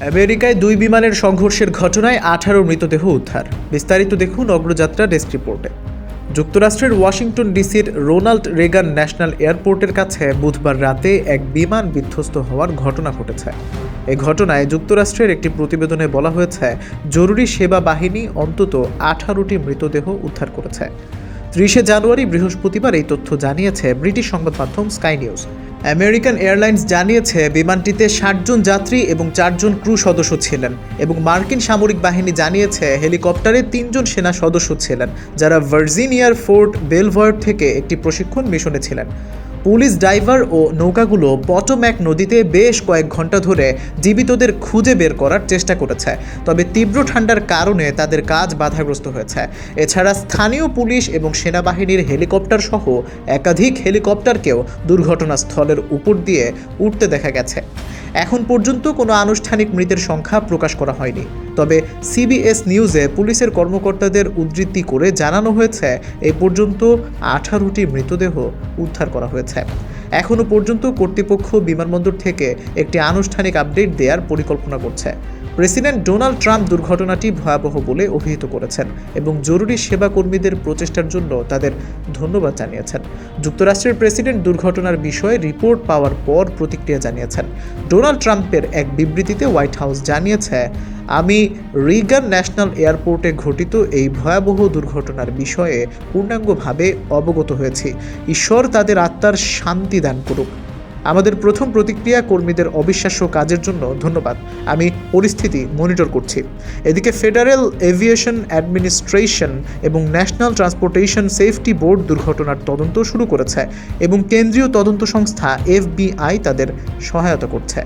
আমেরিকায় 2 বিমানের সংঘর্ষের ঘটনায় 18 মৃতদেহ উদ্ধার। বিস্তারিত দেখুন অগ্রযাত্রা ডেস্ক রিপোর্টে। যুক্তরাষ্ট্রের ওয়াশিংটন ডিসির রোনাল্ড রেগান ন্যাশনাল এয়ারপোর্টের কাছে বুধবার রাতে এক বিমান বিধ্বস্ত হওয়ার ঘটনা ঘটেছে। এই ঘটনায় যুক্তরাষ্ট্রের একটি প্রতিবেদনে বলা হয়েছে, জরুরি সেবা বাহিনী অন্তত 18টি মৃতদেহ উদ্ধার করেছে। 30 জানুয়ারি বৃহস্পতিবার এই তথ্য জানিয়েছে ব্রিটিশ সংবাদ মাধ্যম স্কাই নিউজ। আমেরিকান এয়ারলাইন্স জানিয়েছে বিমানটিতে 60 জন যাত্রী এবং 4 জন ক্রু সদস্য ছিলেন এবং মার্কিন সামরিক বাহিনী জানিয়েছে হেলিকপ্টারে 3 জন সেনা সদস্য ছিলেন, যারা ভার্জিনিয়ার ফোর্ট বেলভয়ের থেকে একটি প্রশিক্ষণ মিশনে ছিলেন। পুলিশ ডাইভার ও নৌকাগুলো পটোম্যাক নদীতে বেশ কয়েক ঘন্টা ধরে জীবিতদের খুঁজে বের করার চেষ্টা করেছে, তবে তীব্র ঠান্ডার কারণে তাদের কাজ বাধাগ্রস্ত হয়েছে। এছাড়া স্থানীয় পুলিশ এবং সেনাবাহিনীর হেলিকপ্টার সহ একাধিক হেলিকপ্টারকেও দুর্ঘটনাস্থলের উপর দিয়ে উঠতে দেখা গেছে। এখন পর্যন্ত কোনো আনুষ্ঠানিক মৃতের সংখ্যা প্রকাশ করা হয়নি, তবে সিবিএস নিউজে পুলিশের কর্মকর্তাদের উদ্ধৃতি করে জানানো হয়েছে এই পর্যন্ত 18টি মৃতদেহ উদ্ধার করা হয়েছে। এখনও পর্যন্ত কর্তৃপক্ষ বিমানবন্দর থেকে একটি আনুষ্ঠানিক আপডেট দেওয়ার পরিকল্পনা করছে। প্রেসিডেন্ট ডোনাল্ড ট্রাম্প দুর্ঘটনাটি ভয়াবহ বলে অভিহিত করেছেন এবং জরুরি সেবা কর্মীদের প্রচেষ্টার জন্য তাদের ধন্যবাদ জানিয়েছেন। যুক্তরাষ্ট্রের প্রেসিডেন্ট দুর্ঘটনার বিষয়ে রিপোর্ট পাওয়ার পর প্রতিক্রিয়া জানিয়েছেন। ডোনাল্ড ট্রাম্পের এক বিবৃতিতে হোয়াইট হাউস জানিয়েছে, আমি রিগান ন্যাশনাল এয়ারপোর্টে ঘটিত এই ভয়াবহ দুর্ঘটনার বিষয়ে পূর্ণাঙ্গভাবে অবগত হয়েছি। ঈশ্বর তাদের আত্মার শান্তি দান করুক। আমাদের প্রথম প্রতিক্রিয়া কর্মীদের অবিশ্বাস্য কাজের জন্য ধন্যবাদ। আমি পরিস্থিতি মনিটর করছি। এদিকে ফেডারেল এভিয়েশন অ্যাডমিনিস্ট্রেশন এবং ন্যাশনাল ট্রান্সপোর্টেশন সেফটি বোর্ড দুর্ঘটনার তদন্ত শুরু করেছে এবং কেন্দ্রীয় তদন্ত সংস্থা FBI তাদের সহায়তা করছে।